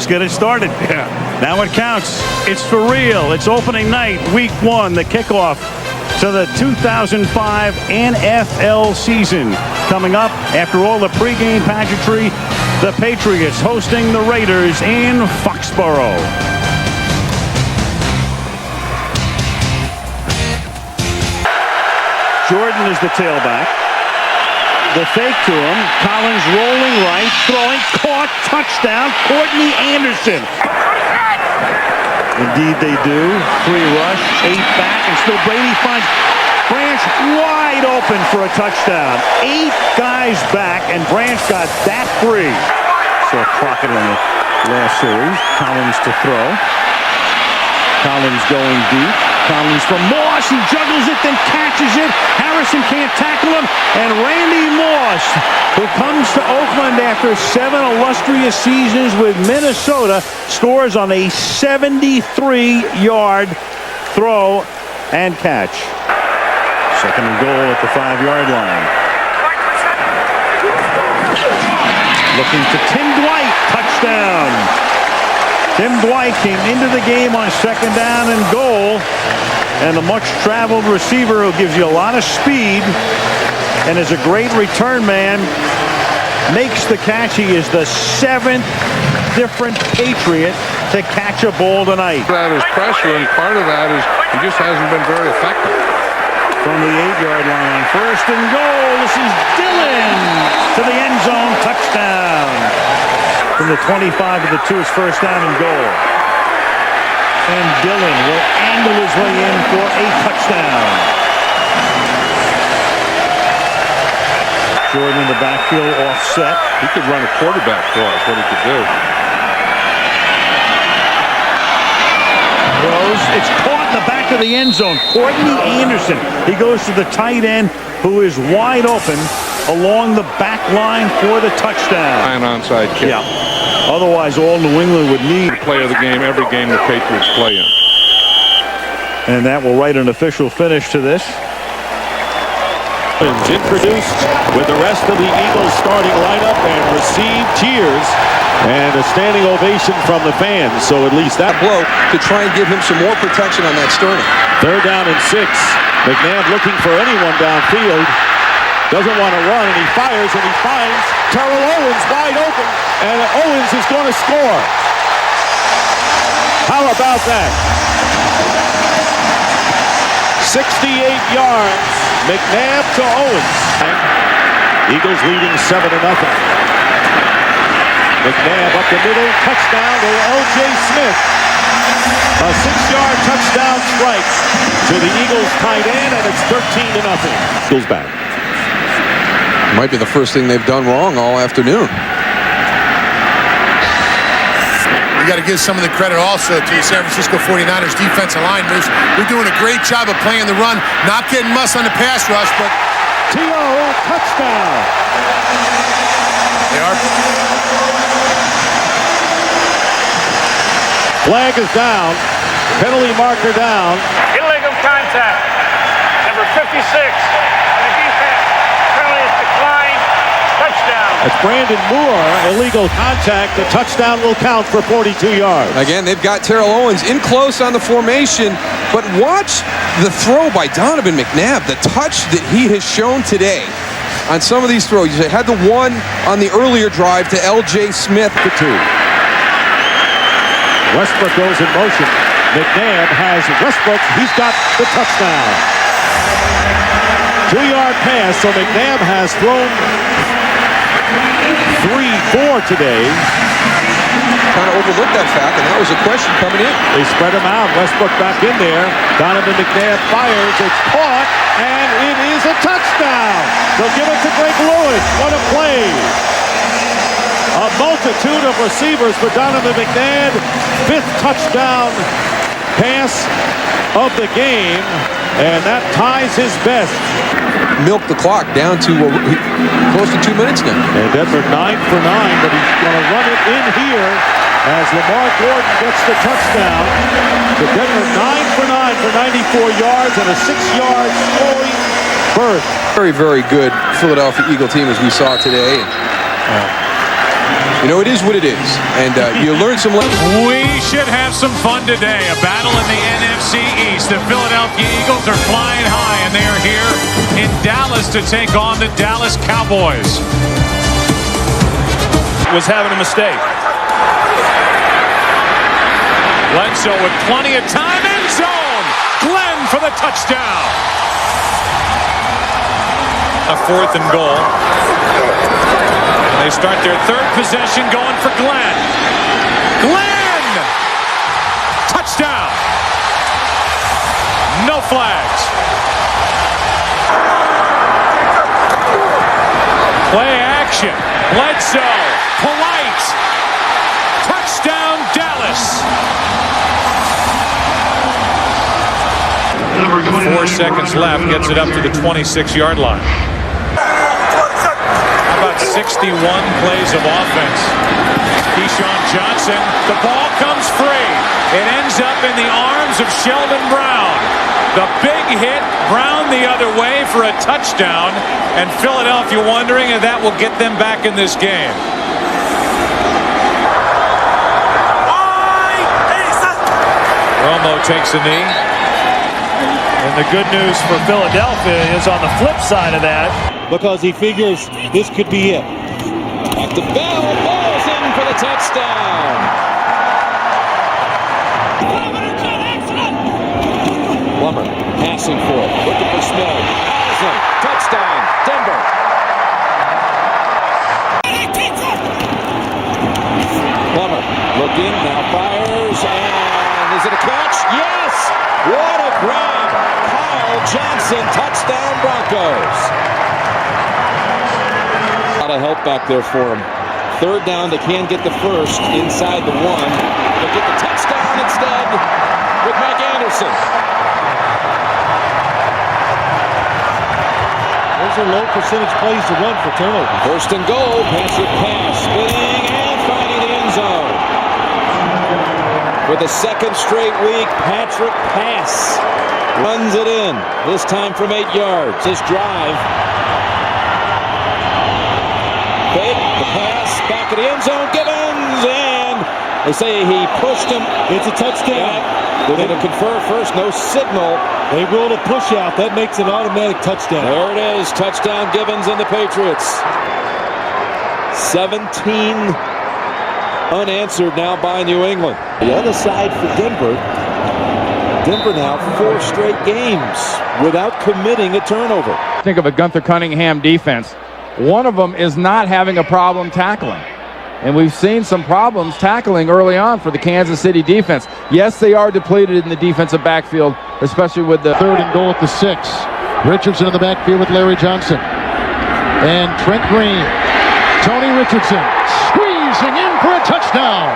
get it started. Yeah. Now it counts. It's for real. It's opening night, week 1, the kickoff to the 2005 NFL season. Coming up after all the pregame pageantry, the Patriots hosting the Raiders in Foxborough. Jordan is the tailback. The fake to him. Collins rolling right, throwing, caught, touchdown, Courtney Anderson. Indeed they do. 3 rush, 8 back, and still Brady finds Branch wide open for a touchdown. 8 guys back, and Branch got that free. Saw Crockett in the last series. Collins to throw. Collins going deep. Collins from Moss. He juggles it, then catches it. Harrison can't tackle him. And Randy Moss, who comes to Oakland after 7 illustrious seasons with Minnesota, scores on a 73-yard throw and catch. 2nd and goal at the 5-yard line. Looking to Tim Dwight. Touchdown. Tim Dwight came into the game on 2nd down and goal. And the much-traveled receiver who gives you a lot of speed and is a great return man makes the catch. He is the 7th different Patriot to catch a ball tonight. That is pressure, and part of that is he just hasn't been very effective. From the 8-yard line, 1st and goal. This is Dillon to the end zone. Touchdown. From the 25 to the 2, it's 1st down and goal. And Dillon will angle his way in for a touchdown. Jordan in the backfield, offset. He could run a quarterback for us, what he could do. Throws. It's caught in the back of the end zone. Courtney Anderson. He goes to the tight end, who is wide open along the back line for the touchdown. An onside kick. Yeah. Otherwise, all New England would need. Play of the game, every game the Patriots play in. And that will write an official finish to this. Introduced with the rest of the Eagles starting lineup and received cheers and a standing ovation from the fans. So at least that blow to try and give him some more protection on that sternum. 3rd down and 6. McNabb looking for anyone downfield. Doesn't want to run, and he fires, and he finds Terrell Owens wide open, and Owens is going to score. How about that? 68 yards, McNabb to Owens. Eagles leading 7-0. McNabb up the middle, touchdown to L.J. Smith. A 6-yard touchdown strike to the Eagles tight end, and it's 13-0. Eagles back. Might be the first thing they've done wrong all afternoon. You got to give some of the credit also to the San Francisco 49ers defensive line. They're doing a great job of playing the run, not getting muss on the pass rush, but T.O. touchdown. They are. Flag is down. Penalty marker down. Illegal contact. Number 56. The defense. Penalty is declined. Touchdown. That's Brandon Moore. Illegal contact. The touchdown will count for 42 yards. Again, they've got Terrell Owens in close on the formation, but watch the throw by Donovan McNabb. The touch that he has shown today on some of these throws. He had the one on the earlier drive to L.J. Smith. The 2. Westbrook goes in motion. McNabb has Westbrook. He's got the touchdown. 2-yard pass, so McNabb has thrown 3-4 today. Kind of overlooked that fact, and that was a question coming in. They spread him out. Westbrook back in there. Donovan McNabb fires. It's caught, and it is a touchdown. They'll give it to Greg Lewis. What a play. A multitude of receivers for Donovan McNabb. 5th touchdown pass of the game, and that ties his best. Milk the clock down to close to 2 minutes now. And Denver 9 for 9, but he's going to run it in here as Lamar Gordon gets the touchdown. So Denver 9 for 9 for 94 yards and a 6-yard scoring berth. Very, very good Philadelphia Eagle team as we saw today. You know, it is what it is. And you learn some lessons. We should have some fun today. A battle in the NFC East. The Philadelphia Eagles are flying high, and they are here in Dallas to take on the Dallas Cowboys. Was having a mistake. Bledsoe with plenty of time. End zone. Glenn for the touchdown. A 4th and goal. They start their 3rd possession going for Glenn. Glenn! Touchdown! No flags. Play action. Bledsoe. Polite. Touchdown Dallas. 4 seconds left. Gets it up to the 26-yard line. About 61 plays of offense. Keyshawn Johnson, the ball comes free. It ends up in the arms of Sheldon Brown. The big hit, Brown the other way for a touchdown, and Philadelphia wondering if that will get them back in this game. Romo takes a knee. And the good news for Philadelphia is on the flip side of that, because he figures this could be it. Back to Bell. Ball's in for the touchdown. Plummer passing for it. Looking for Smith. Awesome. Touchdown. Denver. Plummer looking. Now fires. And is it a catch? Yes. What a grab. Kyle Johnson. Touchdown Broncos. A lot of help back there for him. 3rd down, they can get the 1st inside the 1. They'll get the touchdown instead with Mike Anderson. Those are low percentage plays to run for turnover. 1st and goal, Patrick pass, spinning and finding the end zone. For the 2nd straight week, Patrick pass runs it in. This time from 8 yards. His drive. Fake, the pass, back of the end zone, Gibbons, and they say he pushed him. It's a touchdown. Yeah, they're going to confer first, no signal. They ruled a push out. That makes an automatic touchdown. There it is, touchdown Gibbons and the Patriots. 17 unanswered now by New England. The other side for Denver. Denver now 4 straight games without committing a turnover. Think of a Gunther Cunningham defense. One of them is not having a problem tackling. And we've seen some problems tackling early on for the Kansas City defense. Yes, they are depleted in the defensive backfield, especially with the 3rd and goal at the 6. Richardson in the backfield with Larry Johnson. And Trent Green. Tony Richardson squeezing in for a touchdown.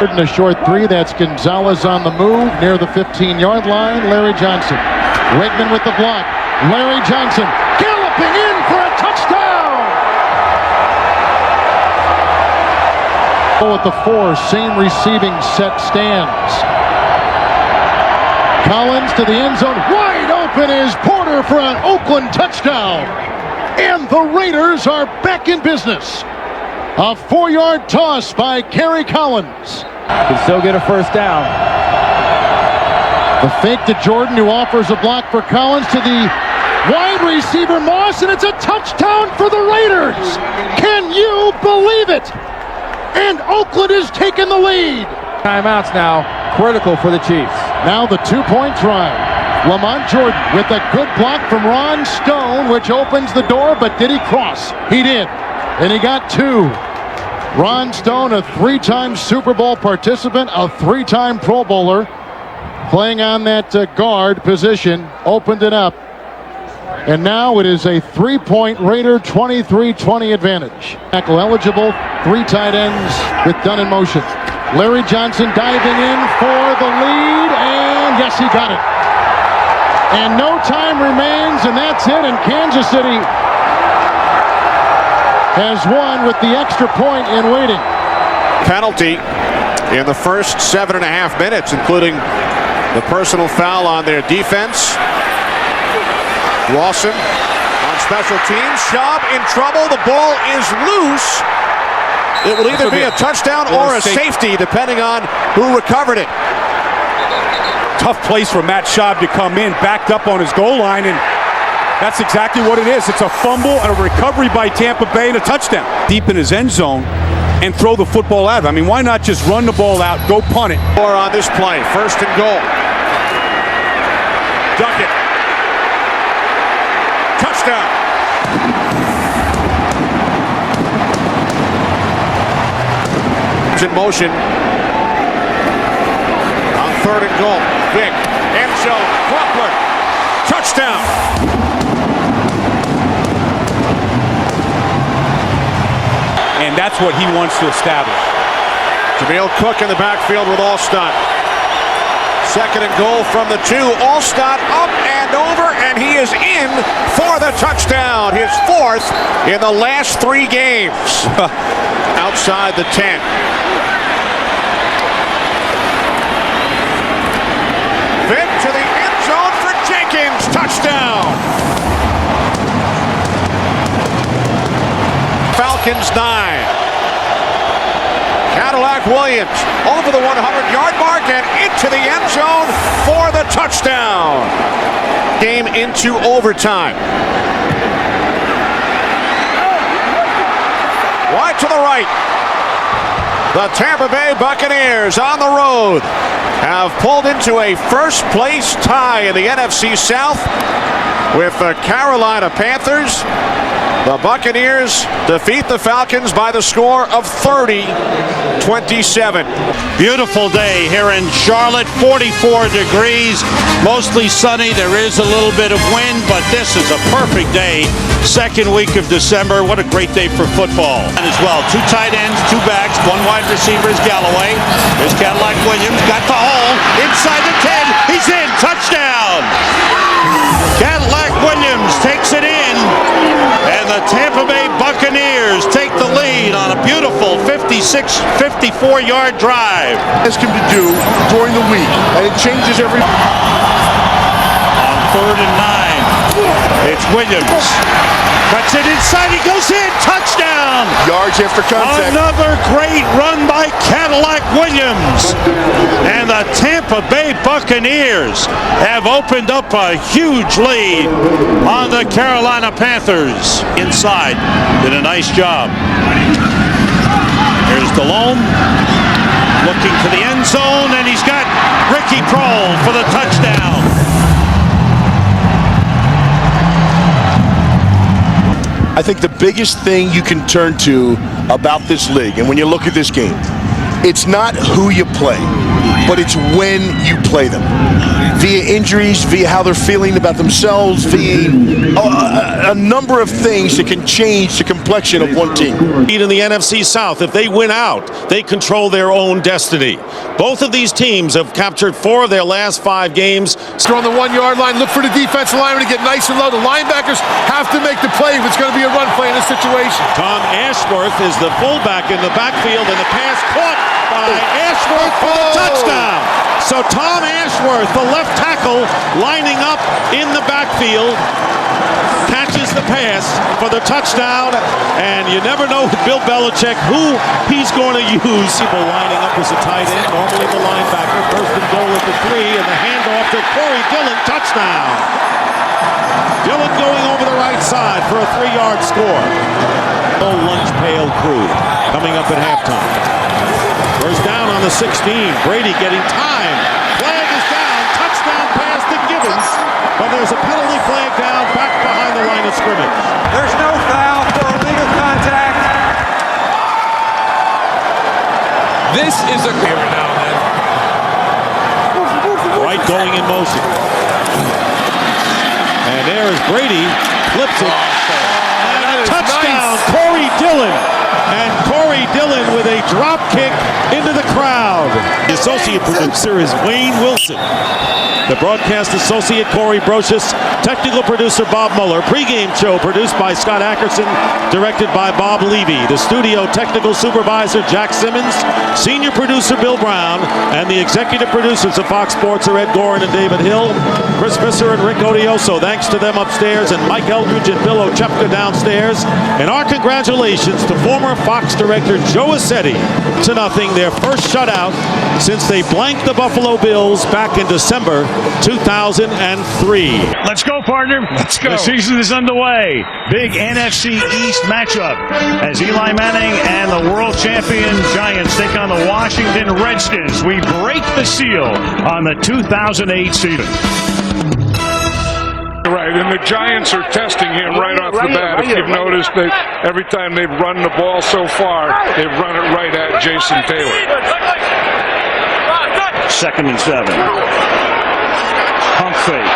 3rd and a short 3. That's Gonzalez on the move near the 15-yard line. Larry Johnson. Wegman with the block. Larry Johnson galloping in for a touchdown! At the 4, same receiving set stands. Collins to the end zone, wide open is Porter for an Oakland touchdown. And the Raiders are back in business. A 4-yard toss by Kerry Collins. can still get a 1st down. The fake to Jordan, who offers a block for Collins to the wide receiver Moss, and it's a touchdown for the Raiders. Can you believe it? And Oakland is taking the lead. Timeouts now, critical for the Chiefs. Now the 2-point try. Lamont Jordan with a good block from Ron Stone, which opens the door, but did he cross? He did, and he got 2. Ron Stone, a 3-time Super Bowl participant, a 3-time Pro Bowler, playing on that guard position, opened it up. And now it is a 3-point Raider 23-20 advantage. Tackle eligible, 3 tight ends with Dunn in motion. Larry Johnson diving in for the lead, and yes, he got it. And no time remains, and that's it, and Kansas City has won with the extra point in waiting. Penalty in the first 7.5 minutes, including the personal foul on their defense. Lawson on special teams. Schaub in trouble. The ball is loose. It will either be a touchdown or a safety, depending on who recovered it. Tough place for Matt Schaub to come in, backed up on his goal line, and that's exactly what it is. It's a fumble and a recovery by Tampa Bay and a touchdown. Deep in his end zone and throw the football out. I mean, why not just run the ball out, go punt it? Or on this play, 1st and goal. Duckett. Touchdown. It's in motion. On 3rd and goal. Vick. End zone. Crawford. Touchdown. And that's what he wants to establish. Jameel Cook in the backfield with Alstott. 2nd and goal from the 2. Alstott up and over, and he is in for the touchdown. His 4th in the last 3 games. Outside the 10. Vick to the end zone for Jenkins. Touchdown. Falcons 9. Cadillac Williams over the 100-yard mark and into the end zone for the touchdown. Game into overtime. Wide to the right. The Tampa Bay Buccaneers on the road have pulled into a first-place tie in the NFC South with the Carolina Panthers. The Buccaneers defeat the Falcons by the score of 30-27. Beautiful day here in Charlotte, 44 degrees, mostly sunny. There is a little bit of wind, but this is a perfect day. 2nd week of December. What a great day for football. And as well, 2 tight ends, 2 backs, 1 wide receiver is Galloway. There's Cadillac Williams, got the hole, inside the 10, he's in, touchdown! Cadillac Williams takes it in, and the Tampa Bay Buccaneers take the lead on a beautiful 54-yard drive. Ask him to do during the week, and it changes every. On 3rd and 9, it's Williams. Cuts it inside, he goes in, touchdown! Yards after contact. Another great run by Cadillac Williams. And the Tampa Bay Buccaneers have opened up a huge lead on the Carolina Panthers. Inside, did a nice job. Here's Delhomme, looking to the end zone, and he's got Ricky Prohl for the touchdown. I think the biggest thing you can turn to about this league, and when you look at this game, it's not who you play, but it's when you play them. Via injuries, via how they're feeling about themselves, via a number of things that can change the complexion of one team. In the NFC South, if they win out, they control their own destiny. Both of these teams have captured 4 of their last 5 games. On the 1-yard line, look for the defensive lineman to get nice and low. The linebackers have to make the play if it's going to be a run play in this situation. Tom Ashworth is the fullback in the backfield, and the pass caught by Ashworth for the touchdown. So Tom Ashworth, the left tackle, lining up in the backfield, catches the pass for the touchdown, and you never know with Bill Belichick who he's going to use. People lining up as a tight end, normally the linebacker. 1st and goal at the 3, and the handoff to Corey Dillon, touchdown. Dillon going over the right side for a 3-yard score. Oh, lunch pail crew coming up at halftime. First down on the 16. Brady getting time. Flag is down. Touchdown pass to Gibbons. But there's a penalty flag down back behind the line of scrimmage. There's no foul for illegal contact. This is a Every now and then. Right going in motion. And there is Brady. Flips it. And a touchdown. Nice. Corey Dillon. And Corey Dillon with a drop kick into the crowd. The associate producer is Wayne Wilson. The broadcast associate, Corey Brocious. Technical producer, Bob Mueller. Pre-game show produced by Scott Ackerson, directed by Bob Levy. The studio technical supervisor, Jack Simmons. Senior producer, Bill Brown. And the executive producers of Fox Sports are Ed Gorin and David Hill. Chris Visser and Rick Odioso. Thanks to them upstairs. And Mike Eldridge and Bill Ochepka downstairs. And our congratulations to former Fox director Joe Assetti. 2-0, their first shutout since they blanked the Buffalo Bills back in December 2003. Let's go, partner. Let's go. The season is underway. Big NFC East matchup as Eli Manning and the world champion Giants take on the Washington Redskins. We break the seal on the 2008 season. Right, and the Giants are testing him right off the bat. If you've noticed, every time they've run the ball so far, they've run it right at Jason Taylor. 2nd and 7. Pump fake.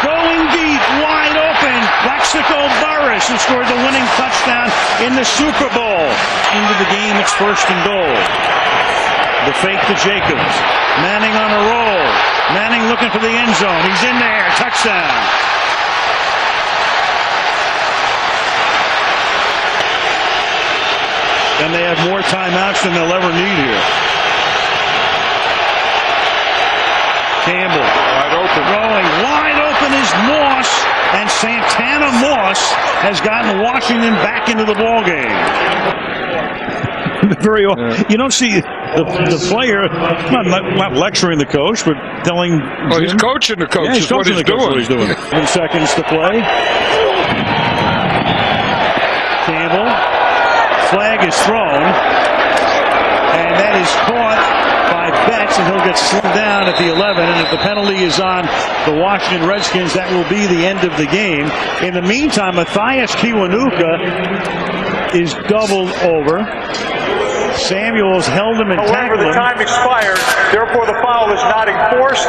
Going deep, wide open. Plaxico Burress, who scored the winning touchdown in the Super Bowl. Into the game, it's 1st and goal. The fake to Jacobs. Manning on a roll. Manning looking for the end zone. He's in there. Touchdown. And they have more timeouts than they'll ever need here. Campbell. Wide open. Throwing wide open is Moss. And Santana Moss has gotten Washington back into the ballgame. You don't see the player not lecturing the coach, but telling. Well, he's coaching the coach. Yeah, he's coaching the coach. What he's doing. 7 seconds to play. Campbell. Flag is thrown, and that is caught by Betts, and he'll get slowed down at the 11. And if the penalty is on the Washington Redskins, that will be the end of the game. In the meantime, Matthias Kiwanuka is doubled over. Samuels held him and tackled him. However, the time expired. Therefore, the foul is not enforced.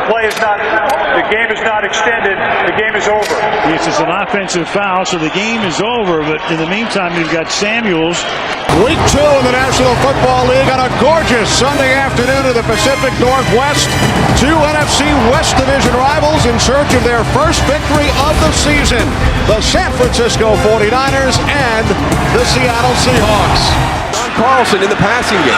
The game is not extended. The game is over. Yes, it's an offensive foul, so the game is over. But in the meantime, you've got Samuels. Week 2 in the National Football League on a gorgeous Sunday afternoon in the Pacific Northwest. 2 NFC West Division rivals in search of their first victory of the season. The San Francisco 49ers and the Seattle Seahawks. Carlson in the passing game.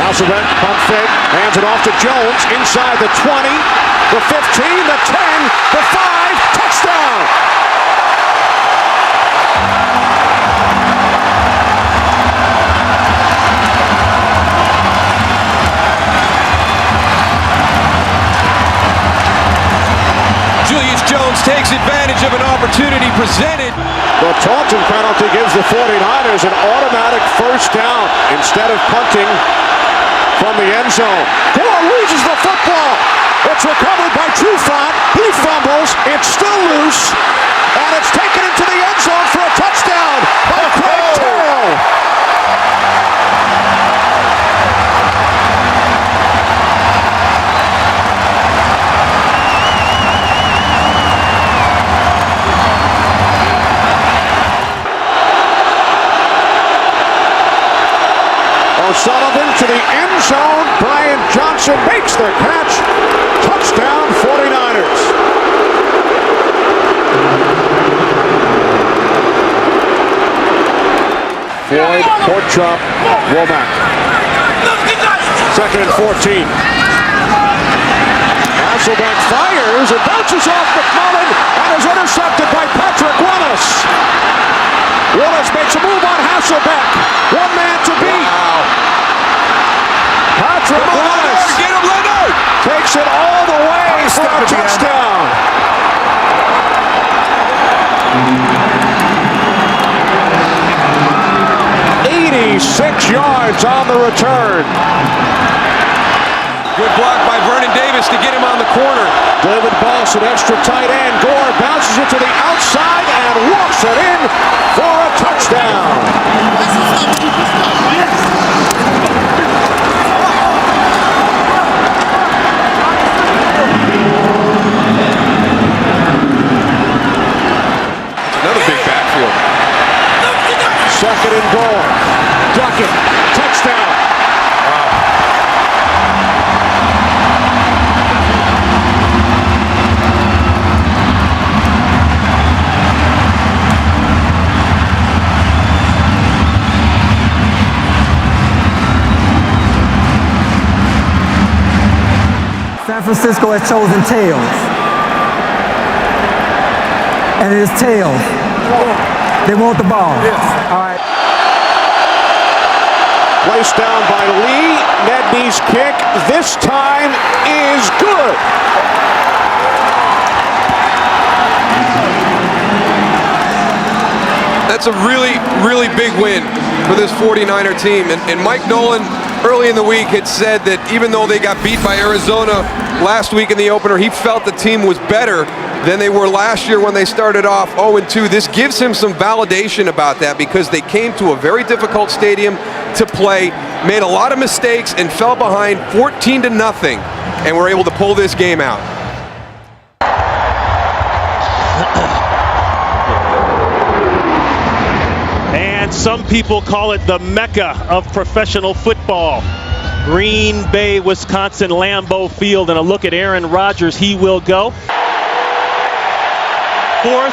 Hasselbeck, pump fake, hands it off to Jones, inside the 20, the 15, the 10, the 5, touchdown! Julius Jones takes advantage of an opportunity presented. The Taunton penalty gives the 49ers an automatic first down instead of punting from the end zone. Gore loses the football. It's recovered by Trufant. He fumbles. It's still loose. And it's taken into the end zone for a touchdown by Craig Terrell. O'Sullivan to the end zone. Brian Johnson makes the catch. Touchdown 49ers. Floyd, court chop, Womack. 2nd and 14. Hasselbeck fires and bounces off McMullen and is intercepted by Patrick Willis. Willis makes a move on Hasselbeck. One man to beat. Wow. Patrick Willis takes it all the way for a touchdown. 86 yards on the return. Good block by Vernon Davis to get him on the corner. David Boss, an extra tight end. Gore bounces it to the outside and walks it in for a touchdown. Another big backfield. 2nd and goal. pocket. Touchdown. San Francisco has chosen tails. And it is tails. They want the ball. Yes. All right. Placed down by Lee. Nedney's kick this time is good. That's a really, really big win for this 49er team. And Mike Nolan early in the week had said that even though they got beat by Arizona last week in the opener, he felt the team was better than they were last year when they started off 0-2. This gives him some validation about that because they came to a very difficult stadium to play, made a lot of mistakes, and fell behind 14-0, and were able to pull this game out. And some people call it the Mecca of professional football. Green Bay, Wisconsin, Lambeau Field, and a look at Aaron Rodgers. He will go. 4th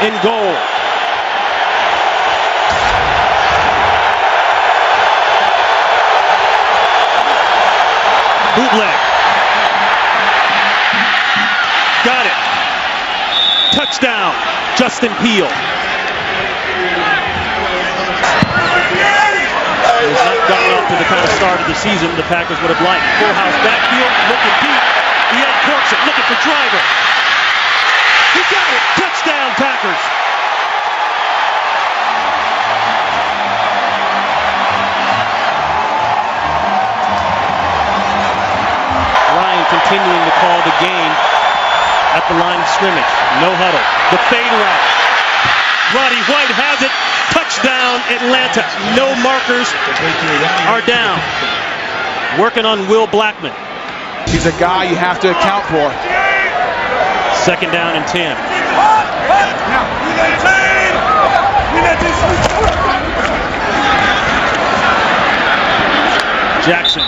and goal. Bootleg. Got it. Touchdown, Justin Peele. He's not gotten off to the kind of start of the season the Packers would have liked. Full house backfield, looking deep. He uncorks it, looking for Driver. He got it. Touchdown, Packers. Ryan continuing to call the game at the line of scrimmage. No huddle. The fade route. Roddy White has it. Touchdown, Atlanta. No markers are down. Working on Will Blackman. He's a guy you have to account for. 2nd down and 10. Jackson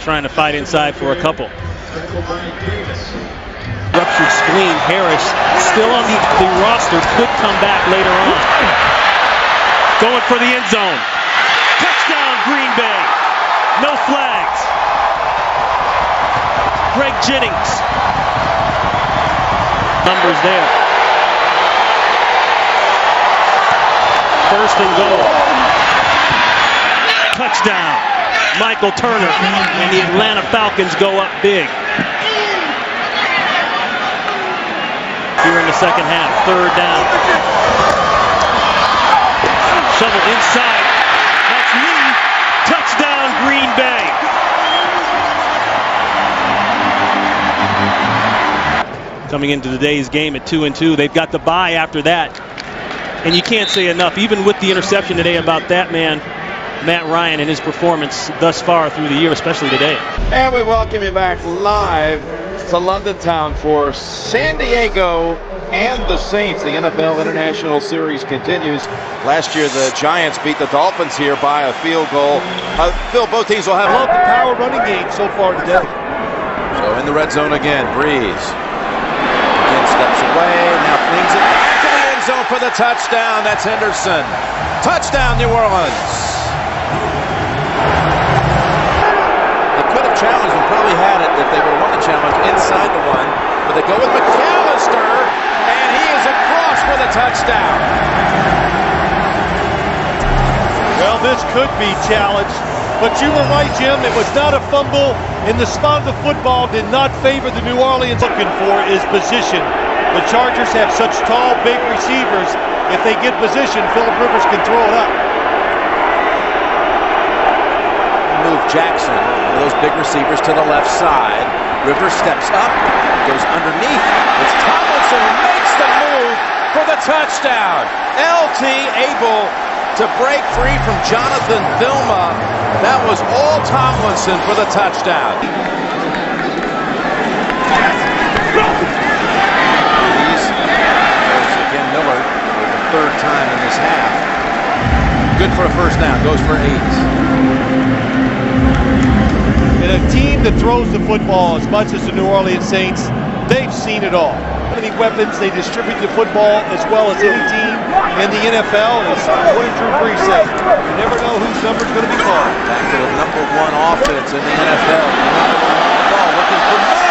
trying to fight inside for a couple. Ruptured spleen. Harris still on the roster. Could come back later on. Going for the end zone. Touchdown, Green Bay. No flags. Greg Jennings. Numbers there. 1st and goal. Touchdown. Michael Turner and the Atlanta Falcons go up big. Here in the second half, 3rd down. Shovel inside. That's Lee. Touchdown, Green Bay. Coming into today's game at 2-2. They've got the bye after that. And you can't say enough, even with the interception today, about that man, Matt Ryan, and his performance thus far through the year, especially today. And we welcome you back live to London Town for San Diego and the Saints. The NFL International Series continues. Last year, the Giants beat the Dolphins here by a field goal. Phil, both teams will have love the power running game so far today. So in the red zone again, Breeze. Again steps away, now flings it back to the end zone for the touchdown. That's Henderson. Touchdown, New Orleans. They could have challenged and probably had it if they would have won the challenge inside the one. But they go with McAllister, and he is across for the touchdown. Well, this could be challenged, but you were right, Jim. It was not a fumble, and the spot of the football did not favor the New Orleans. Looking for is position. The Chargers have such tall, big receivers. If they get position, Phillip Rivers can throw it up. Move Jackson, those big receivers to the left side. Rivers steps up, goes underneath. It's Tomlinson who makes the move for the touchdown. LT able to break free from Jonathan Vilma. That was all Tomlinson for the touchdown. Again, Miller for the 3rd time in this half. Good good for a first down. Goes for 8. And a team that throws the football as much as the New Orleans Saints, they've seen it all. How many weapons they distribute the football as well as any team in the NFL, as Wayne Drew Brees said. You never know whose number's going to be called. Back to the #1 offense in the NFL. Ball looking for more.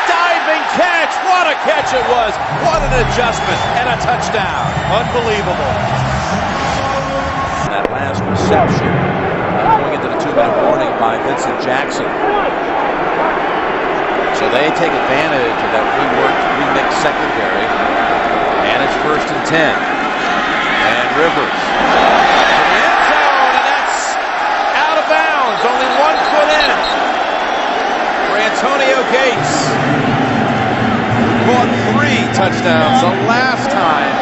Diving catch. What a catch it was. What an adjustment and a touchdown. Unbelievable. That last reception going into the 2-minute warning by Vincent Jackson. So they take advantage of that remixed secondary. And it's 1st and 10. And Rivers to the end zone, and that's out of bounds. Only 1 foot in for Antonio Gates. Caught 3 touchdowns the last time.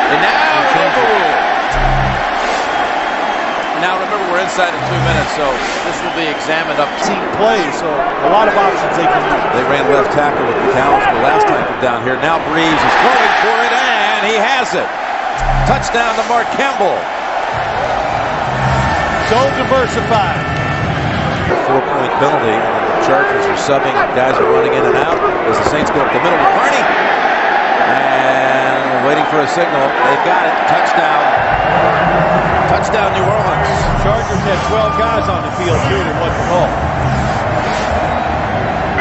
And now overruled. Now remember, we're inside of 2 minutes, so this will be examined up. Team play, so a lot of options they can use. They ran left tackle with McAllister last time from down here. Now Breeze is going for it, and he has it. Touchdown to Mark Campbell. So diversified. 4-point penalty. The Chargers are subbing. Guys are running in and out as the Saints go up the middle with Carney. And waiting for a signal. They've got it. Touchdown. Touchdown, New Orleans. Chargers had 12 guys on the field, too, that wasn't called.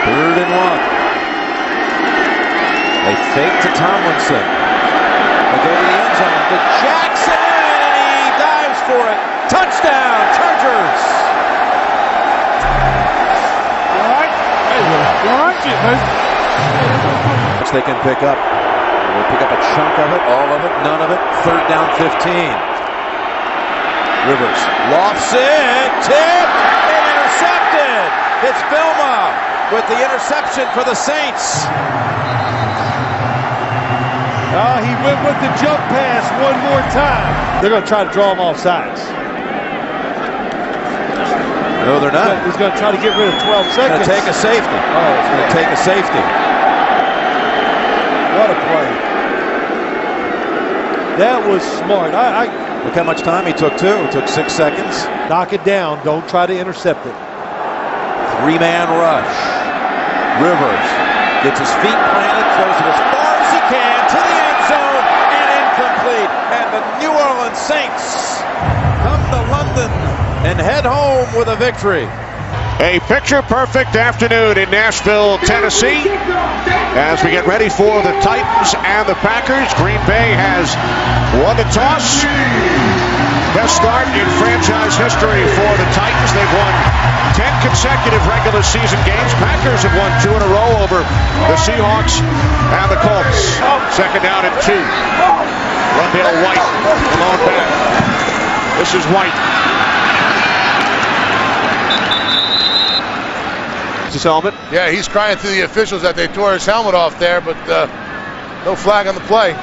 3rd and 1. They fake to Tomlinson. They go to the end zone to Jackson, and he dives for it. Touchdown, Chargers. Which they can pick up. They'll pick up a chunk of it, all of it, none of it. 3rd down, 15. Rivers lofts it, tipped, and intercepted. It's Filma with the interception for the Saints. He went with the jump pass one more time. They're going to try to draw him off sides. No, they're not. He's going to try to get rid of 12 seconds. Going to take a safety. Oh, he's going to take a safety. What a play. That was smart. Look how much time he took, too. It took 6 seconds. Knock it down. Don't try to intercept it. 3-man rush. Rivers gets his feet planted, throws it as far as he can to the end zone, and incomplete. And the New Orleans Saints come to London and head home with a victory. A picture-perfect afternoon in Nashville, Tennessee. As we get ready for the Titans and the Packers, Green Bay has won the toss. Best start in franchise history for the Titans. They've won 10 consecutive regular season games. Packers have won 2 in a row over the Seahawks and the Colts. 2nd down and 2. Rondale White, the lone back. This is White. His helmet. Yeah, he's crying to the officials that they tore his helmet off there, but no flag on the play.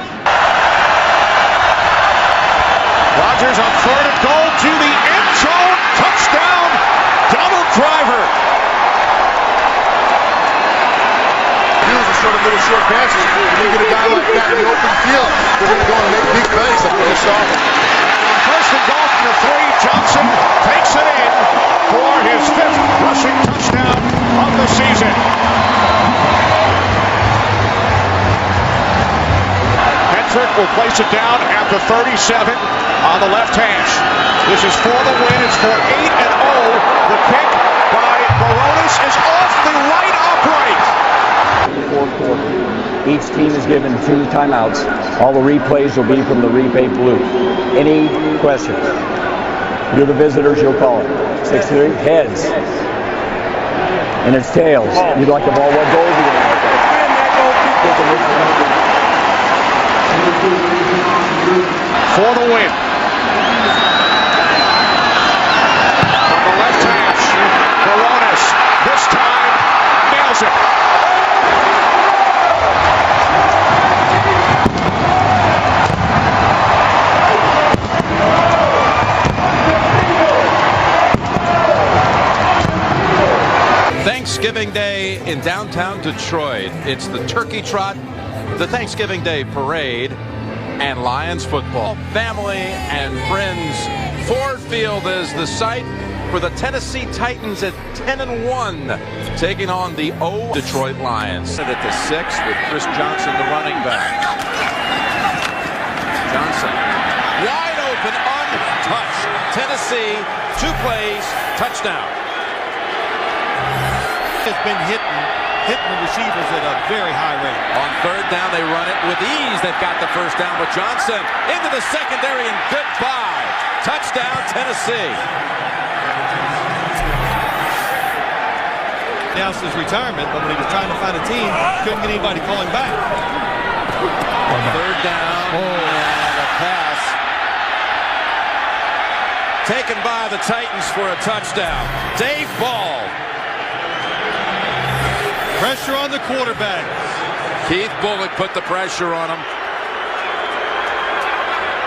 Rodgers on 3rd and goal to the end zone. Touchdown, double driver. Use a sort of little short passes. When you get a guy like that in the open field, they're going to go and make big plays like we just saw. 1st and goal from the 3. Johnson takes it in for his 5th rushing touchdown of the season. Hendrick will place it down at the 37 on the left hash. This is for the win. It's for 8-0. The kick by Baronis is off the right upright. Fourth quarter. Each team is given 2 timeouts. All the replays will be from the replay booth. Any questions? You're the visitors, you'll call it. 6-3, heads. And it's tails. You'd like the ball. What goal is he going to For the win. From the left hash, Baronis this time nails it. Thanksgiving Day in downtown Detroit. It's the Turkey Trot, the Thanksgiving Day Parade. and Lions football. Family and friends, Ford Field is the site for the Tennessee Titans at 10-1, taking on the Detroit Lions. At the 6 with Chris Johnson, the running back. Johnson, wide open, untouched. Tennessee, 2 plays, touchdown. It's been hitting the receivers at a very high rate. On 3rd down, they run it with ease. They've got the 1st down with Johnson into the secondary, and goodbye. Touchdown, Tennessee. Announced his retirement, but when he was trying to find a team, couldn't get anybody calling back. 3rd down, and a pass taken by the Titans for a touchdown. Dave Ball. Pressure on the quarterback. Keith Bullock put the pressure on him.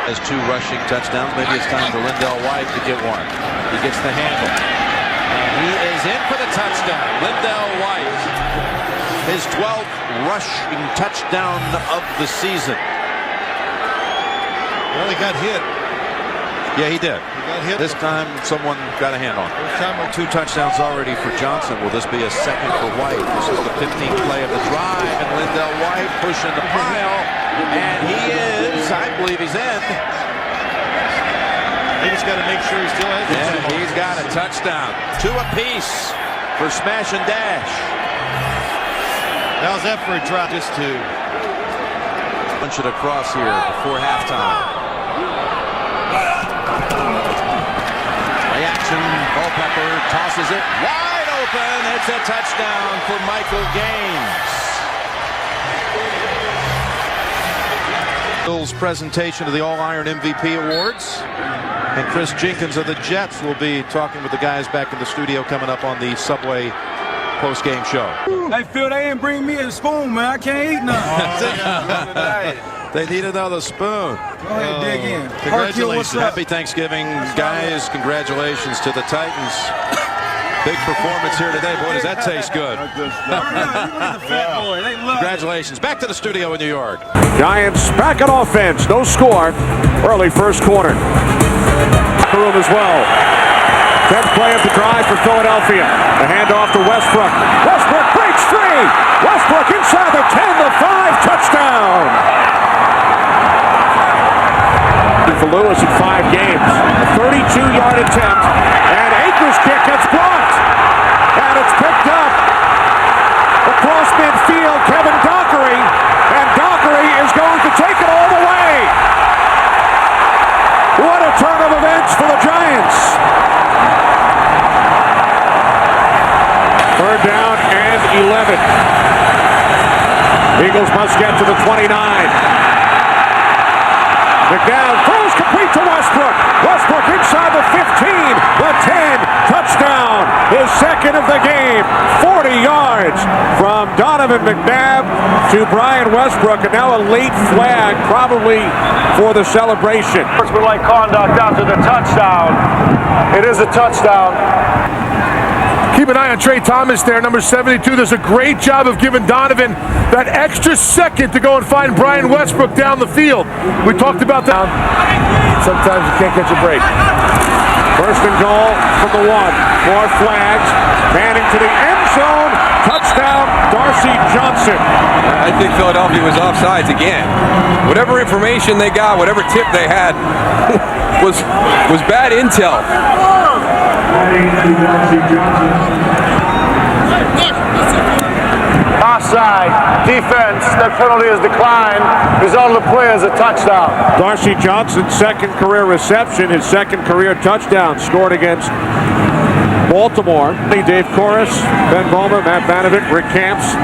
Has 2 rushing touchdowns. Maybe it's time for Lindell White to get one. He gets the handle. And he is in for the touchdown. Lindell White. His 12th rushing touchdown of the season. Well, he got hit. Yeah, he did. He got hit. This time, someone got a hand on him. 2 touchdowns already for Johnson. Will this be a 2nd for White? This is the 15th play of the drive, and Lindell White pushing the pile. And he is, I believe he's in. He just got to make sure he still has it. And he's got a touchdown. 2 apiece for smash and dash. How's that for a drop? Just 2. Punch it across here before halftime. Play action. Culpepper tosses it wide open. It's a touchdown for Michael Gaines. Bill's presentation of the All-Iron MVP Awards. And Chris Jenkins of the Jets will be talking with the guys back in the studio coming up on the Subway post-game show. Hey, Phil, they ain't bring me a spoon, man. I can't eat nothing. They need another spoon. Go ahead, dig in. Congratulations. Happy Thanksgiving, guys. Congratulations to the Titans. Big performance here today. Boy, does that taste good. Congratulations. Back to the studio in New York. Giants back on offense. No score. Early 1st quarter. Room as well. 10th play of the drive for Philadelphia. The handoff to Westbrook. Westbrook breaks free. Westbrook inside the 10, the 5, touchdown. For Lewis in 5 games. A 32-yard attempt. And Akers' kick gets blocked. And it's picked up across midfield. Kevin Dockery. And Dockery is going to take it all the way. What a turn of events for the Giants. 3rd down and 11. Eagles must get to the 29. McNabb throws complete to Westbrook. Westbrook inside the 15, the 10, touchdown. His 2nd of the game. 40 yards from Donovan McNabb to Brian Westbrook, and now a late flag probably for the celebration. Sportsmanlike conduct after the touchdown. It is a touchdown. Keep an eye on Trey Thomas there, number 72. Does a great job of giving Donovan that extra second to go and find Brian Westbrook down the field. We talked about that. Sometimes you can't catch a break. 1st and goal from the 1. More flags. Manning to the end zone. Touchdown, Darcy Johnson. I think Philadelphia was offsides again. Whatever information they got, whatever tip they had, was bad intel. Offside. Defense. That penalty is declined. Result of the play is a touchdown. Darcy Johnson's 2nd career reception, his 2nd career touchdown, scored against Baltimore. Dave Corus, Ben Vollmer, Matt Vanovic, Rick Camps,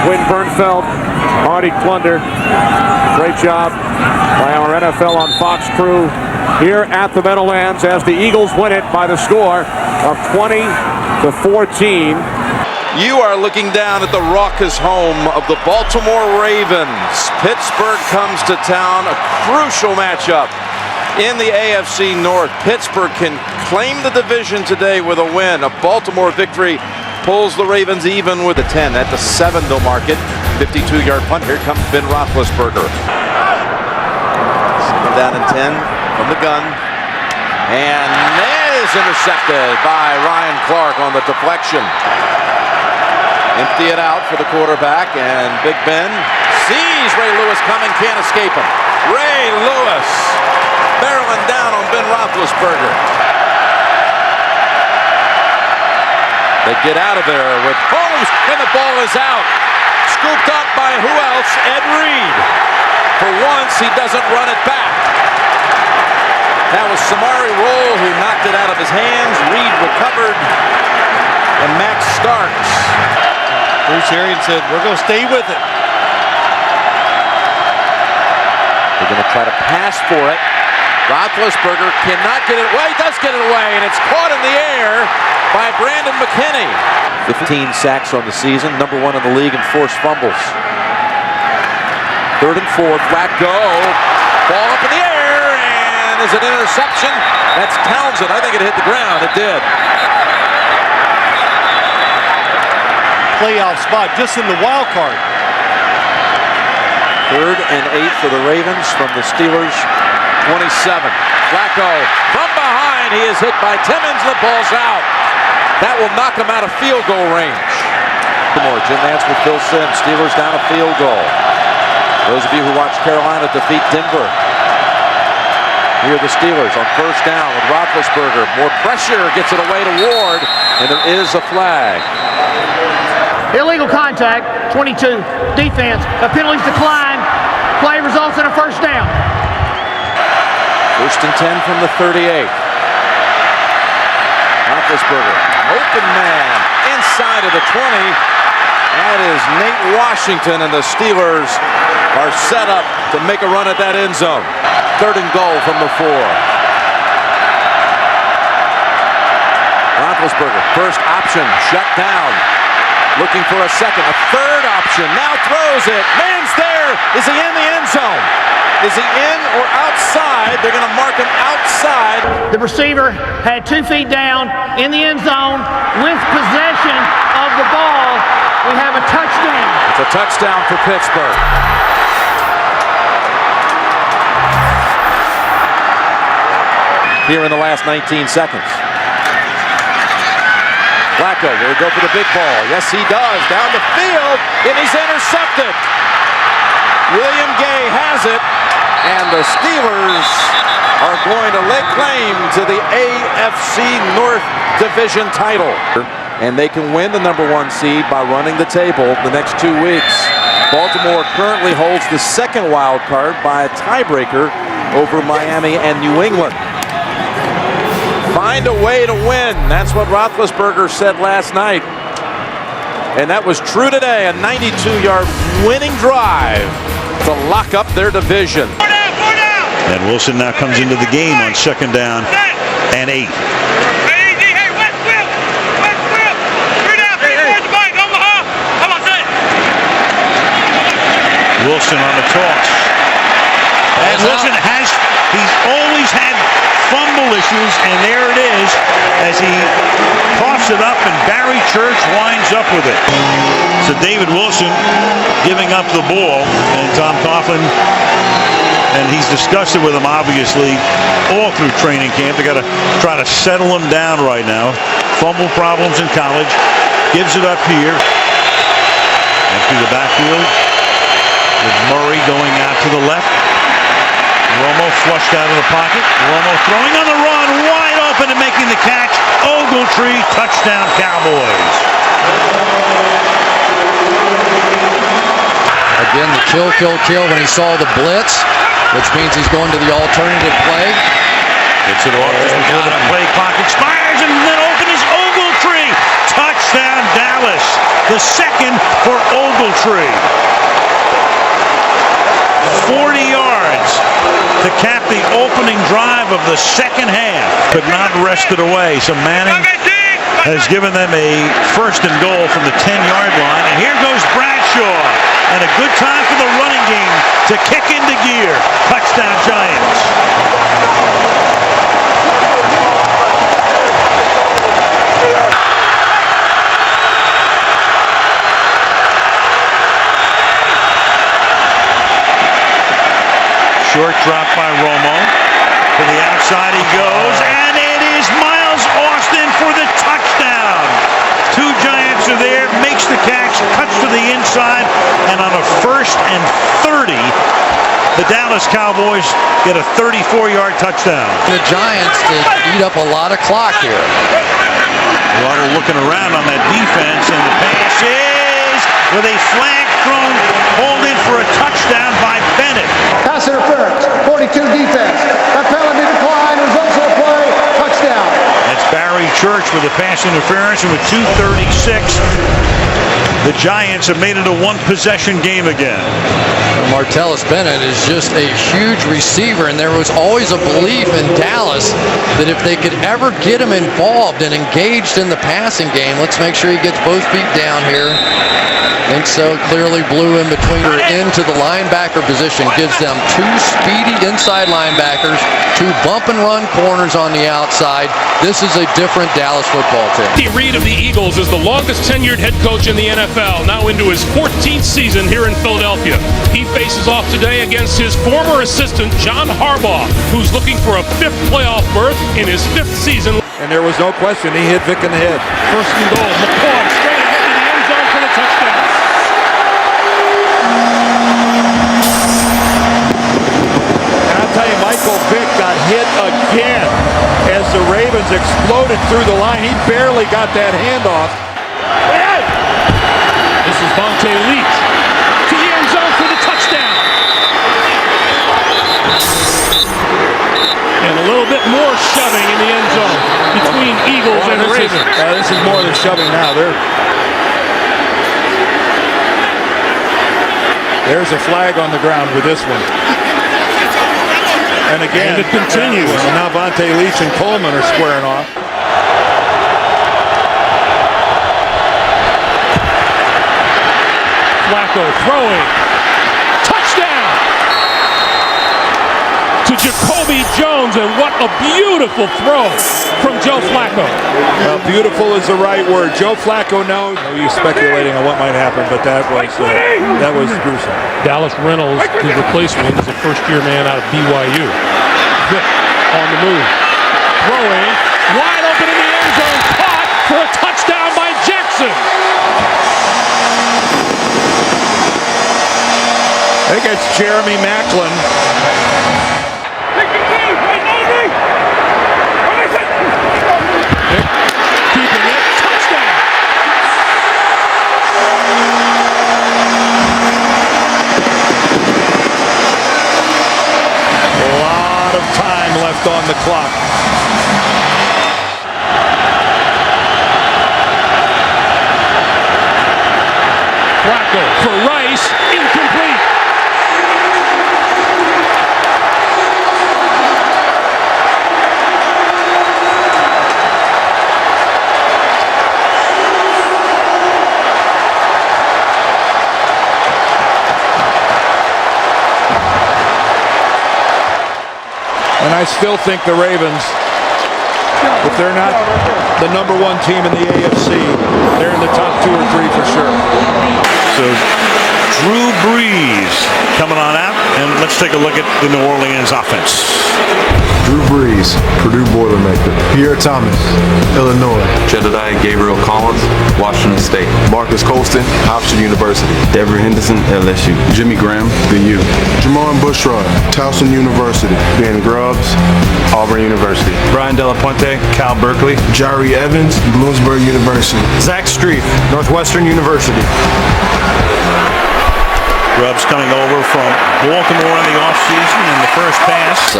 Wynn Bernfeld, Artie Klunder. Great job by our NFL on Fox crew here at the Meadowlands as the Eagles win it by the score of 20-14. You are looking down at the raucous home of the Baltimore Ravens. Pittsburgh comes to town, a crucial matchup in the AFC North. Pittsburgh can claim the division today with a win. A Baltimore victory pulls the Ravens even with a 10. At the 7, they'll mark it. 52-yard punt. Here comes Ben Roethlisberger. Second down and 10 from the gun. And is intercepted by Ryan Clark on the deflection. Empty it out for the quarterback, and Big Ben sees Ray Lewis coming, can't escape him. Ray Lewis barreling down on Ben Roethlisberger. They get out of there with Holmes, and the ball is out. Scooped up by who else? Ed Reed. For once, he doesn't run it back. That was Samari Rolle who knocked it out of his hands. Reed recovered. And Max Starks. Bruce Arians said, we're going to stay with it. They're going to try to pass for it. Roethlisberger cannot get it away. He does get it away, and it's caught in the air by Brandon McKinney. 15 sacks on the season, number 1 in the league in forced fumbles. 3rd and 4, Flacco. Ball up in the air, and is it an interception? That's Townsend. I think it hit the ground. It did. Playoff spot just in the wild card. 3rd and 8 for the Ravens from the Steelers' 27. Flacco from behind. He is hit by Timmons. The ball's out. That will knock him out of field goal range. Jim Nantz with Phil Simms. Steelers down a field goal. Those of you who watched Carolina defeat Denver. Here are the Steelers on 1st down with Roethlisberger. More pressure, gets it away to Ward, and there is a flag. Illegal contact, 22. Defense, the penalties decline. Play results in a 1st down. 1st and 10 from the 38. Roethlisberger, open man, inside of the 20. That is Nate Washington, and the Steelers are set up to make a run at that end zone. 3rd and goal from the 4. Roethlisberger, first option, shut down. Looking for a second, a 3rd option, now throws it. Man's there. Is he in the end zone? Is he in or outside? They're going to mark him outside. The receiver had 2 feet down in the end zone with possession of the ball. We have a touchdown. It's a touchdown for Pittsburgh. Here in the last 19 seconds. Flacco will go for the big ball. Yes, he does. Down the field, and he's intercepted. William Gay has it, and the Steelers are going to lay claim to the AFC North Division title. And they can win the number 1 seed by running the table the next 2 weeks. Baltimore currently holds the 2nd wild card by a tiebreaker over Miami and New England. Find a way to win. That's what Roethlisberger said last night. And that was true today. A 92-yard winning drive to lock up their division. And Wilson now comes into the game on 2nd down and 8. Wilson on the toss. And Wilson he's always had fumble issues, and there it is as he coughs it up, and Barry Church winds up with it. So David Wilson giving up the ball, and Tom Coughlin, and he's discussed it with him obviously all through training camp. They got to try to settle him down right now. Fumble problems in college. Gives it up here and through the backfield with Murray going out to the left. Romo flushed out of the pocket. Romo throwing on the run, wide open and making the catch. Ogletree, touchdown Cowboys. Again, the kill when he saw the blitz, which means he's going to the alternative play. Gets it off just before the play clock expires, and then open is Ogletree. Touchdown Dallas. The 2nd for Ogletree. 40 yards to cap the opening drive of the 2nd half. Could not wrest it away. So Manning has given them a 1st and goal from the 10-yard line. And here goes Bradshaw. And a good time for the running game to kick into gear. Touchdown Giants. Short drop by Romo. To the outside he goes, and it is Miles Austin for the touchdown. Two Giants are there, makes the catch, cuts to the inside, and on a 1st and 30, the Dallas Cowboys get a 34-yard touchdown. The Giants did eat up a lot of clock here. A lot of looking around on that defense, and the pass is with a flag thrown, pulled in for a touchdown by Bennett. Pass interference, 42 defense. That penalty decline results in a play, touchdown. That's Barry Church with a pass interference, and with 2:36, the Giants have made it a one-possession game again. Martellus Bennett is just a huge receiver, and there was always a belief in Dallas that if they could ever get him involved and engaged in the passing game, let's make sure he gets both feet down here. Think so. Clearly blew in between or into the linebacker position. Gives them two speedy inside linebackers, two bump and run corners on the outside. This is a different Dallas football team. Andy Reid of the Eagles is the longest tenured head coach in the NFL, now into his 14th season here in Philadelphia. He faces off today against his former assistant, John Harbaugh, who's looking for a 5th playoff berth in his 5th season. And there was no question, he hit Vic in the head. 1st and goal, McCoy straight ahead to the end zone for the touchdown. And I'll tell you, Michael Vick got hit again as the Ravens exploded through the line. He barely got that handoff. This is Vontae Leach to the end zone for the touchdown. And a little bit more shoving in the end zone between Eagles and Ravens. This is more than shoving now. There's a flag on the ground with this one. And again, and it continues. And now Vontae Leach and Coleman are squaring off. Flacco throwing. Touchdown to Jacoby Jones, and what a beautiful throw from Joe Flacco. Well, beautiful is the right word. Joe Flacco knows. He's speculating on what might happen, but that was gruesome. Dallas Reynolds, his replacement, is a first-year man out of BYU. Vick on the move. Throwing. Wide open in the end zone. Caught for a touchdown by Jackson. I think it's Jeremy Maclin. Keeping it. Touchdown. A lot of time left on the clock. Flacco for Rice. Incomplete. And I still think the Ravens, if they're not the #1 team in the AFC, they're in the top 2 or 3 for sure. So Drew Brees coming on out, and let's take a look at the New Orleans offense. Drew Brees, Purdue Boilermaker. Pierre Thomas, Illinois. Jedediah Gabriel Collins, Washington State. Marcus Colston, Hofstra University. Dever Henderson, LSU. Jimmy Graham, the U. Jamon Bushrod, Towson University. Ben Grubbs, Auburn University. Brian Delapuente, Cal Berkeley. Jari Evans, Bloomsburg University. Zach Streif, Northwestern University. Grubbs coming over from Baltimore in the offseason in the first pass.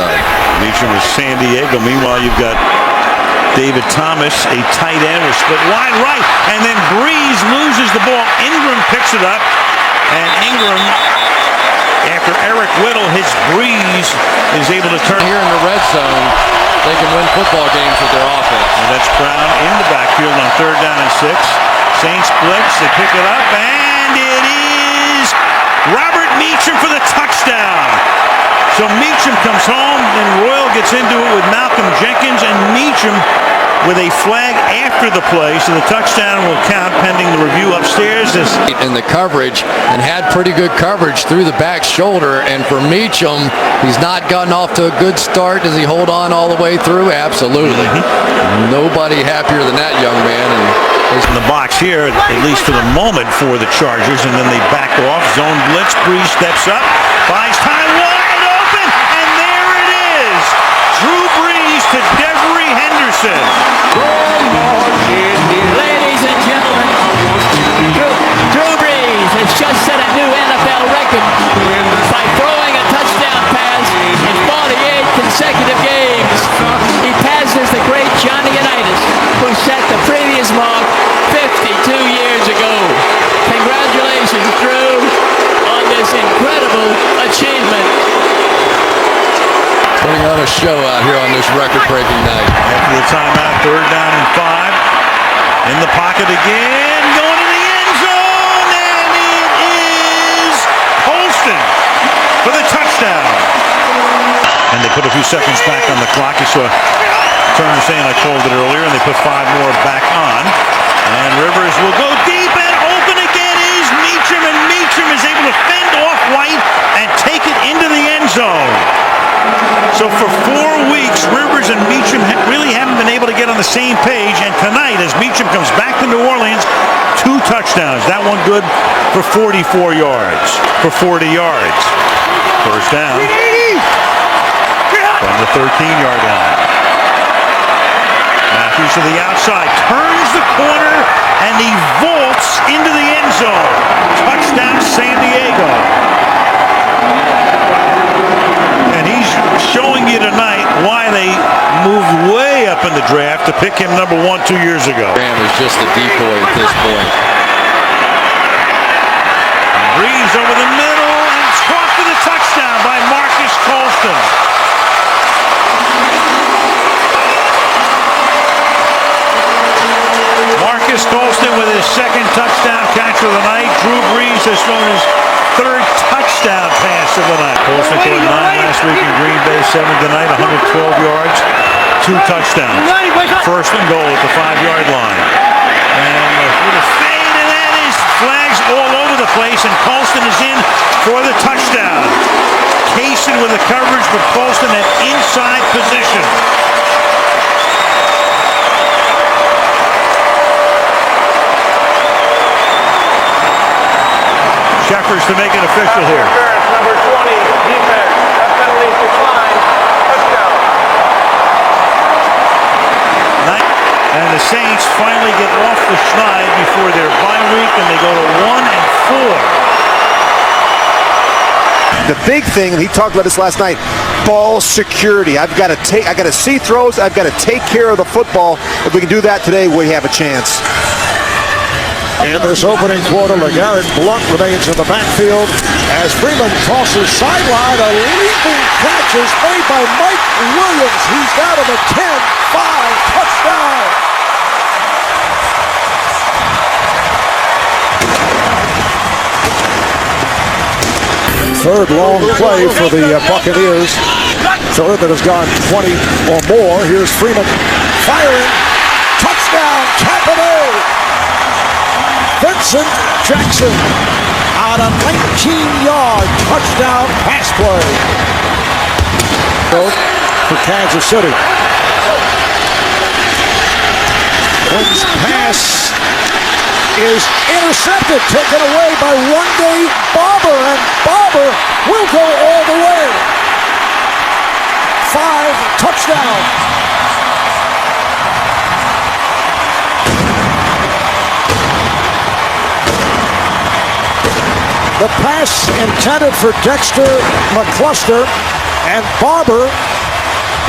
Meacham was San Diego. Meanwhile, you've got David Thomas, a tight end, was split wide right, and then Brees loses the ball. Ingram picks it up, and Ingram, after Eric Whittle hits Brees, is able to turn. Here in the red zone, they can win football games with their offense. And that's Brown in the backfield on 3rd down and 6. Saints blitz, they pick it up, and it is Robert Meacham for the touchdown. So Meacham comes home, and Royal gets into it with Malcolm Jenkins, and Meacham with a flag after the play, so the touchdown will count pending the review upstairs. In the coverage and had pretty good coverage through the back shoulder. And for Meacham, he's not gotten off to a good start. Does he hold on all the way through? Absolutely. Nobody happier than that young man. And in the box here, at least for the moment, for the Chargers, and then they back off. Zone blitz. Breeze steps up, buys time, wide open, and there it is. Drew Brees to Devery Henderson. Ladies and gentlemen, Drew Brees has just set a new NFL record by throwing a touchdown pass in 48 consecutive games. He passes the great Johnny Unitas, who set the previous mark 52 years ago. Congratulations, Drew, on this incredible achievement. putting on a show out here on this record-breaking night. After the timeout, 3rd down and 5. In the pocket again, going to the end zone, and it is Holston for the touchdown. And they put a few seconds back on the clock. You saw Turner saying I called it earlier, and they put 5 more back on. And Rivers will go deep, and open again is Meacham, and Meacham is able to fend off White and take it into the end zone. So for 4 weeks, Rivers and Meacham really haven't been able to get on the same page. And tonight, as Meacham comes back to New Orleans, 2 touchdowns. That one good for 44 yards, for 40 yards. First down from the 13-yard line. Matthews to the outside, turns the corner, and he vaults into the end zone. Touchdown, San Diego. And he's showing you tonight why they moved way up in the draft to pick him number 1 2 years ago. Graham is just a decoy at this point. Breeze over the middle and caught for the touchdown by Marcus Colston. Marcus Colston with his 2nd touchdown catch of the night. Drew Brees has thrown his 3rd touchdown pass of the night. Colston scored 9 last week in Green Bay, 7 tonight, 112 yards, 2 touchdowns. 1st and goal at the 5-yard line. And with a fade, and that is flags all over the place, and Colston is in for the touchdown. Kaysen with the coverage, but Colston at inside position. Shepherds to make it official here. Number 20, defense. That penalty declined. Touchdown. And the Saints finally get off the schneid before their bye week, and they go to 1-4. The big thing, and he talked about this last night, ball security. I got to see throws. I've got to take care of the football. If we can do that today, we have a chance. In this opening quarter, LeGarrette Blount remains in the backfield as Freeman tosses sideline. A leaping catch is made by Mike Williams. He's down to the 10-5 touchdown. Third long play for the Buccaneers. Third that has gone 20 or more. Here's Freeman firing. Touchdown, Tampa. Vincent Jackson on a 19-yard touchdown pass play for Kansas City. Quinn's pass is intercepted, taken away by one-day Barber, and Barber will go all the way. 5 touchdowns. The pass intended for Dexter McCluster, and Barber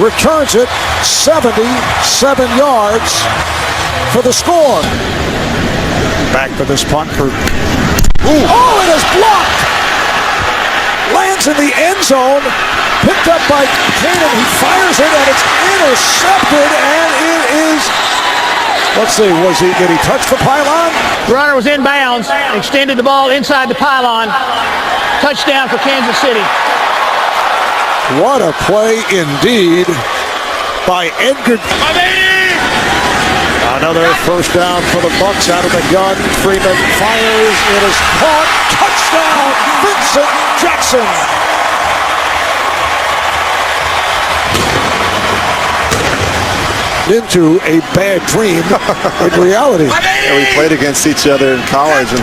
returns it 77 yards for the score. Back for this punt for... Oh, it is blocked! Lands in the end zone, picked up by Cannon. He fires it, and it's intercepted, and it is... Let's see, did he touch the pylon? The runner was inbounds, extended the ball inside the pylon. Touchdown for Kansas City. What a play indeed by Edgar. Another first down for the Bucs out of the gun. Freeman fires. It is caught. Touchdown, Vincent Jackson. Into a bad dream in reality. Yeah, we played against each other in college, and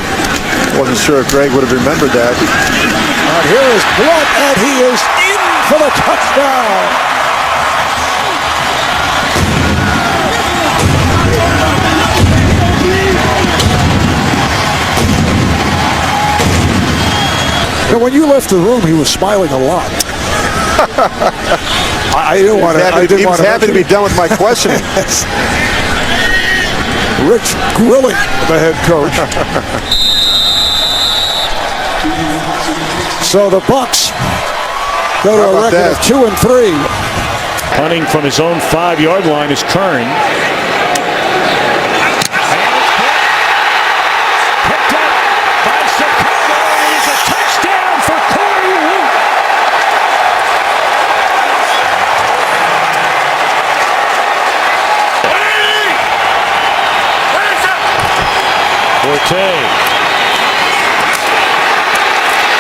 wasn't sure if Greg would have remembered that. And here is Blunt, and he is in for the touchdown. And when you left the room, he was smiling a lot. I didn't want to. He was happy to be done with my questioning. Rich grilling the head coach. So the Bucs go to a record of 2-3. Punting from his own 5-yard line is Kern. Forte.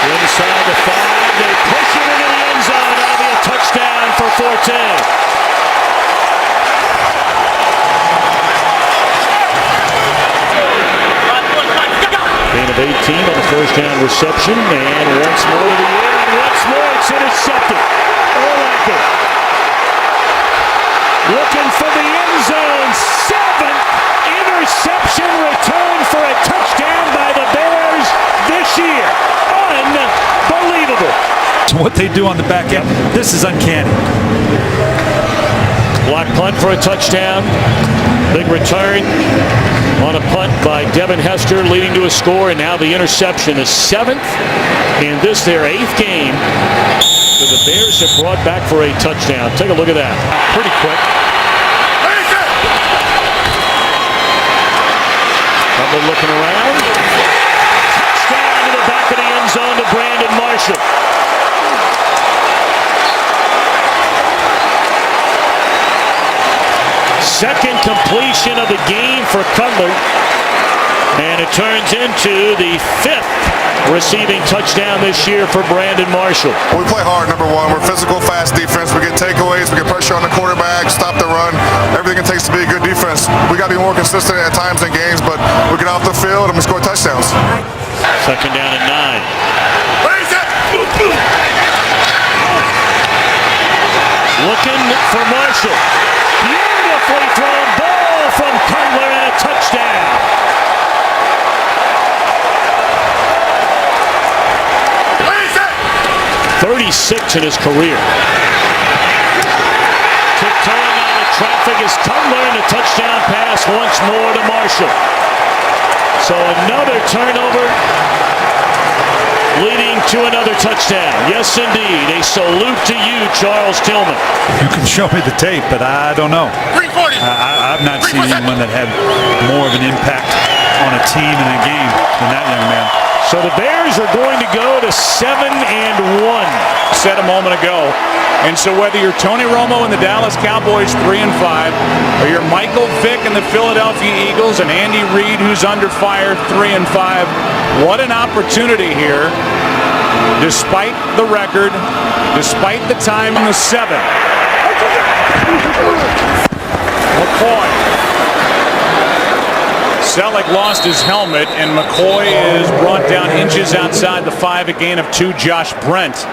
Inside the 5, they push it into the end zone. That'll be a touchdown for Forte. Gain of 18 on the first down reception, and once more to the air, and once more it's intercepted. Urlacher looking for the end zone. 7th interception return for a touchdown by the Bears this year. Unbelievable. What they do on the back end, this is uncanny. Block punt for a touchdown. Big return on a punt by Devin Hester, leading to a score, and now the interception is 7th in this their 8th game that the Bears have brought back for a touchdown. Take a look at that. Pretty quick. Looking around. Touchdown to the back of the end zone to Brandon Marshall. Second completion of the game for Cutler. And it turns into the 5th receiving touchdown this year for Brandon Marshall. We play hard, number one. We're physical, fast defense. We get takeaways. We get pressure on the quarterback, stop the run. Everything it takes to be a good defense. We got to be more consistent at times in games, but we get off the field and we score touchdowns. Second down and 9. Looking for Marshall. Beautifully thrown ball from Cutler and a touchdown. 36 in his career. Tiptoeing out of traffic is Cutler, and a touchdown pass once more to Marshall. So another turnover leading to another touchdown. Yes, indeed. A salute to you, Charles Tillman. You can show me the tape, but I don't know. I've not seen anyone that had more of an impact on a team in a game than that young man. So the Bears are going to go to 7-1. Said a moment ago. And so whether you're Tony Romo and the Dallas Cowboys 3-5, or you're Michael Vick and the Philadelphia Eagles and Andy Reid, who's under fire, 3-5, what an opportunity here. Despite the record, despite the time in the 7th. McCoy. Selleck lost his helmet, and McCoy is brought down inches outside the 5, a gain of 2. Josh Brent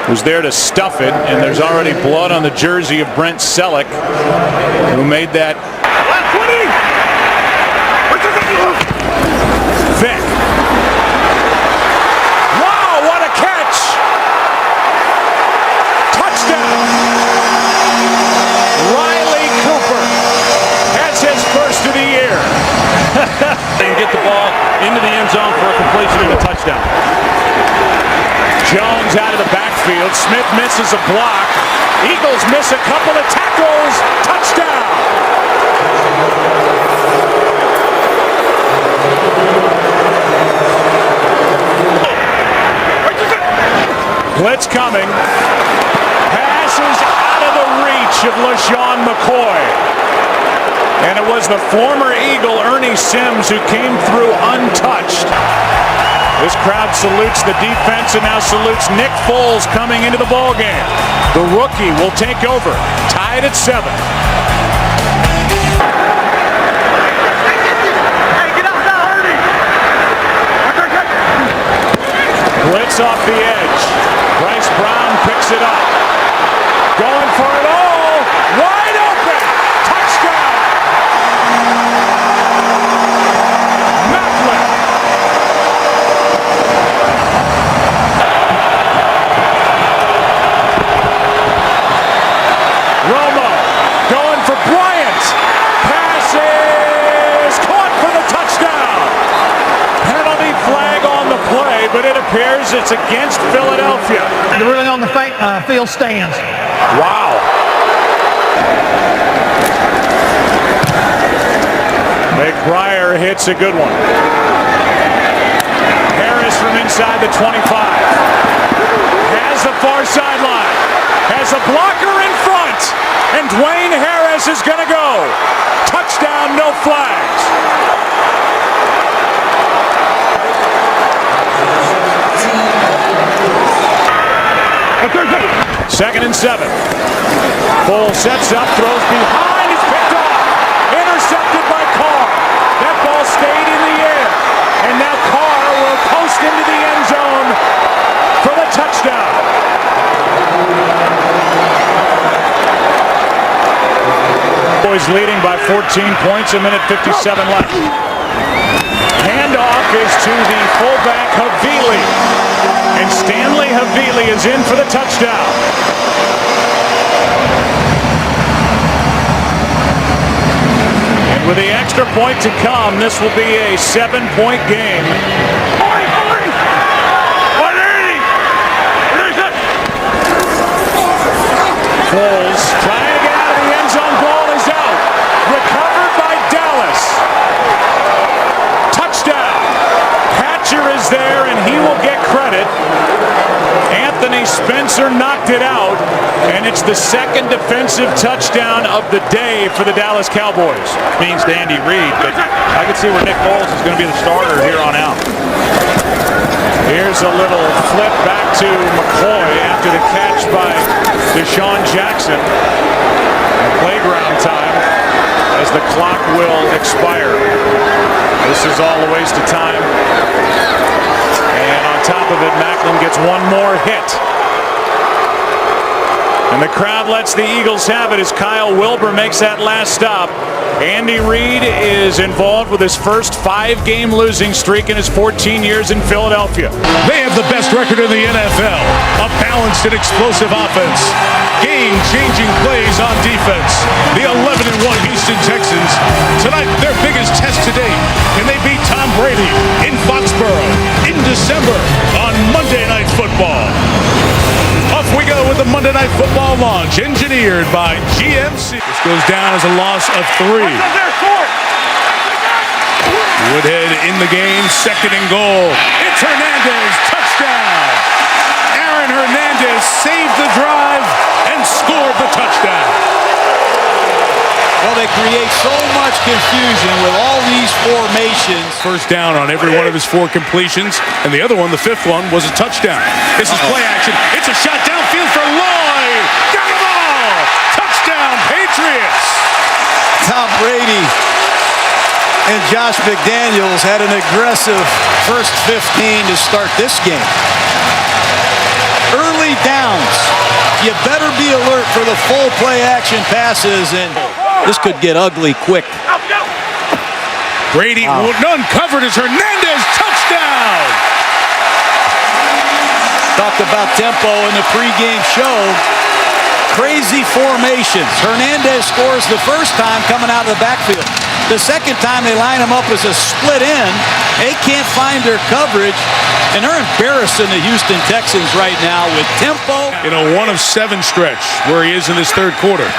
was there to stuff it, and there's already blood on the jersey of Brent Selleck, who made that. Vick. Wow, what a catch! Touchdown! Riley Cooper has his first of the year. And get the ball into the end zone for a completion and a touchdown. Jones out of the backfield. Smith misses a block. Eagles miss a couple of tackles. Touchdown. Blitz coming. Passes out of the reach of LaShawn McCoy. And it was the former Eagle, Ernie Sims, who came through untouched. This crowd salutes the defense and now salutes Nick Foles coming into the ballgame. The rookie will take over, tied at 7. Blitz off the edge. Bryce Brown picks it up. Going for it all. Wide open. Touchdown. Macklin. Romo going for Bryant. Passes caught for the touchdown. Penalty flag on the play, but it appears it's against Philadelphia. They're really on the field stands. Wow. McBriar hits a good one. Harris from inside the 25. Has the far sideline. Has a blocker in front. And Dwayne Harris is going to go. Touchdown, no flags. Second and 7. Foles sets up, throws behind, is picked off. Intercepted by Carr. That ball stayed in the air. And now Carr will post into the end zone for the touchdown. Boys leading by 14 points, a minute 57 left. Handoff is to the fullback Havili. And Stanley Havili is in for the touchdown. And with the extra point to come, this will be a 7-point game. Foles trying to get out of the end zone. Ball is out. Recovered by Dallas. Touchdown. Hatcher is there, and he will get credit. Anthony Spencer knocked it out, and it's the second defensive touchdown of the day for the Dallas Cowboys. Means to Andy Reid, but I can see where Nick Foles is going to be the starter here on out. Here's a little flip back to McCoy after the catch by Deshaun Jackson. Playground time as the clock will expire. This is all a waste of time. And on top of it, Macklin gets one more hit. And the crowd lets the Eagles have it as Kyle Wilbur makes that last stop. Andy Reid is involved with his first 5-game losing streak in his 14 years in Philadelphia. They have the best record in the NFL. A balanced and explosive offense. Game-changing plays on defense. The 11-1 Houston Texans. Tonight, their biggest test to date. Can they beat Tom Brady in Foxborough in December on Monday Night Football? Off we go with the Monday Night Football launch, engineered by GMC. This goes down as a loss of 3. Woodhead in the game, 2nd and goal. It's Hernandez, touchdown. Aaron Hernandez saved the drive and scored the touchdown. Well, they create so much confusion with all these formations. First down on every one of his 4 completions, and the other one, the 5th one, was a touchdown. This is play action. It's a shot downfield for Lloyd. Got the ball. Touchdown, Patriots. Tom Brady and Josh McDaniels had an aggressive first 15 to start this game. Early downs. You better be alert for the full play action passes, and this could get ugly quick. Brady uncovered as Hernandez, touchdown! Talked about tempo in the pregame show. Crazy formations. Hernandez scores the first time coming out of the backfield. The second time they line him up as a split end. They can't find their coverage, and they're embarrassing the Houston Texans right now with tempo. In a 1-of-7 stretch where he is in this third quarter.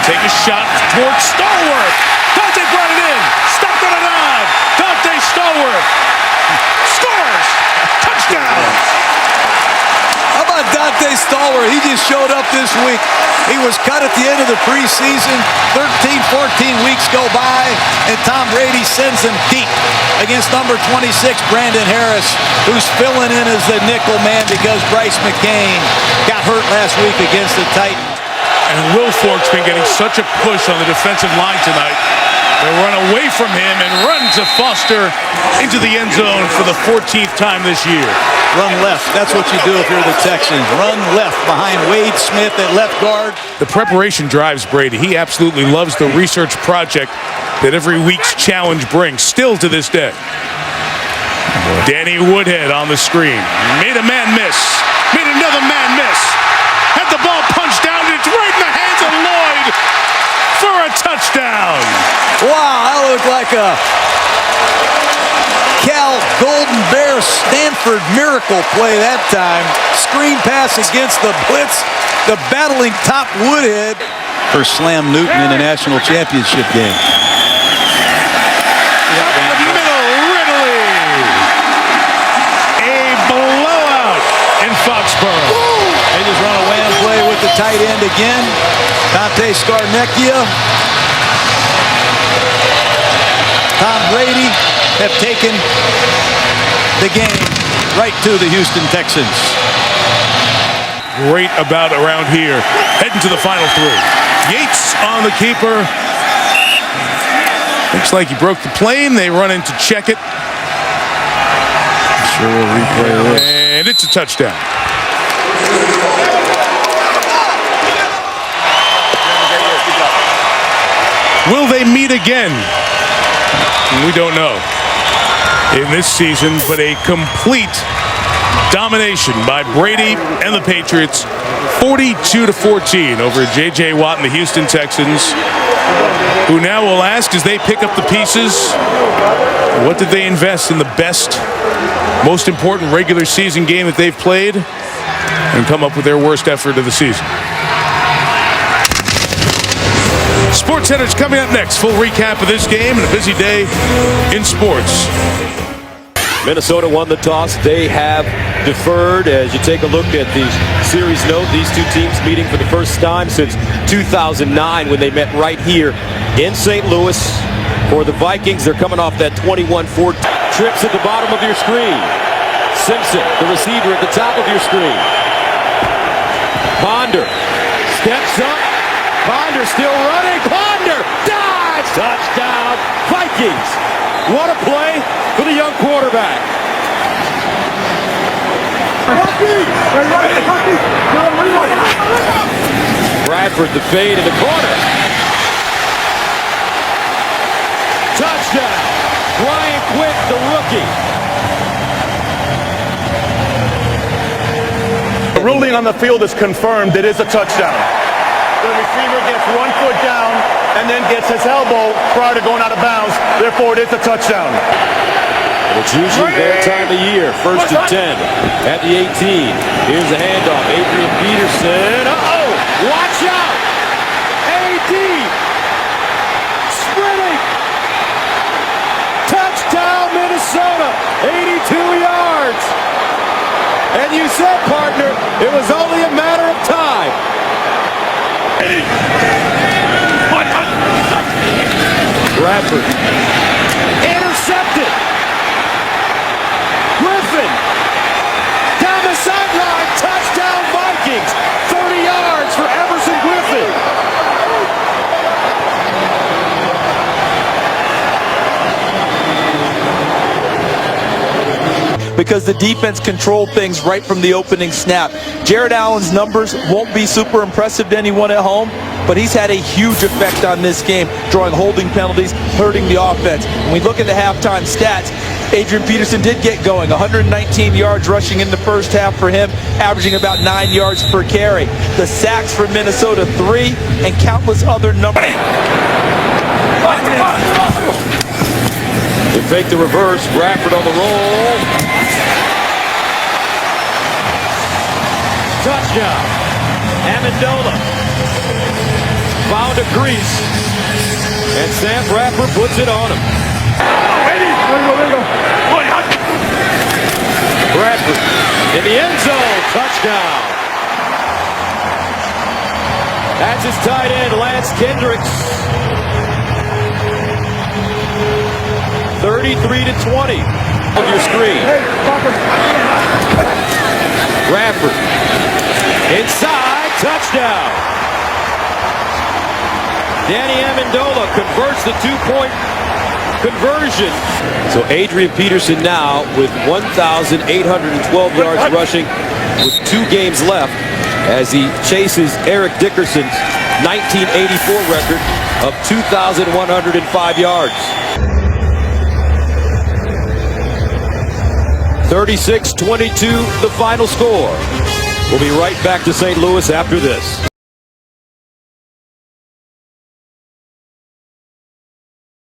Take a shot towards Stallworth. Dante brought it in. Stopped on a dive. Dante Stallworth scores. Touchdown. How about Dante Stallworth? He just showed up this week. He was cut at the end of the preseason. 13, 14 weeks go by, and Tom Brady sends him deep against number 26, Brandon Harris, who's filling in as the nickel man because Bryce McCain got hurt last week against the Titans. And Will Fork's been getting such a push on the defensive line tonight. They run away from him and run to Foster into the end zone for the 14th time this year. Run left. That's what you do if you're the Texans. Run left behind Wade Smith at left guard. The preparation drives Brady. He absolutely loves the research project that every week's challenge brings, still to this day. Danny Woodhead on the screen. Made a man miss. Made another man miss. Had the ball punched down. It's right in the hands of Lloyd for a touchdown. Wow, that looked like a Cal Golden Bear Stanford miracle play that time. Screen pass against the blitz. The battling top Woodhead for Slam Newton in the national championship game. Foxborough. They just run a wham play with the tight end again. Dante Scarnecchia. Tom Brady have taken the game right to the Houston Texans. Great about around here. Heading to the final three. Yates on the keeper. Looks like he broke the plane. They run in to check it. Sure will replay this. And it's a touchdown. Will they meet again? We don't know in this season, but a complete domination by Brady and the Patriots, 42-14 over J.J. Watt and the Houston Texans, who now will ask as they pick up the pieces, what did they invest in the best, most important regular season game that they've played and come up with their worst effort of the season? SportsCenter's coming up next. Full recap of this game and a busy day in sports. Minnesota won the toss. They have deferred. As you take a look at the series note, these two teams meeting for the first time since 2009 when they met right here in St. Louis. For the Vikings, they're coming off that 21-4 trips at the bottom of your screen. Simpson, the receiver at the top of your screen. Ponder steps up. Ponder still running. Ponder dives. Touchdown, Vikings. What a play for the young quarterback. Bradford the fade in the corner. Touchdown, Brian Quick, the rookie. The ruling on the field is confirmed. It is a touchdown. The receiver gets 1 foot down and then gets his elbow prior to going out of bounds. Therefore, it is a touchdown. It's usually their time of year. 1st and 10 at the 18. Here's the handoff. Adrian Peterson. Uh-oh! Watch out! A.D. sprinting. Touchdown, Minnesota. 82 yards. And you said, partner, it was only a matter of time. Bradford intercepted. Griffin down the sideline. Touchdown Vikings. 30 yards for Everson Griffin. Because the defense controlled things right from the opening snap. Jared Allen's numbers won't be super impressive to anyone at home, but he's had a huge effect on this game, drawing holding penalties, hurting the offense. When we look at the halftime stats, Adrian Peterson did get going. 119 yards rushing in the first half for him, averaging about 9 yards per carry. The sacks for Minnesota, 3, and countless other numbers. They fake the reverse. Bradford on the roll. Touchdown. Amendola found a crease, and Sam Bradford puts it on him. Bradford in the end zone. Touchdown. That's his tight end, Lance Kendricks. 33-20 on your screen. Bradford inside, touchdown. Danny Amendola converts the 2-point conversion. So Adrian Peterson now with 1,812 yards rushing with 2 games left as he chases Eric Dickerson's 1984 record of 2,105 yards. 36-22 the final score. We'll be right back to St. Louis after this.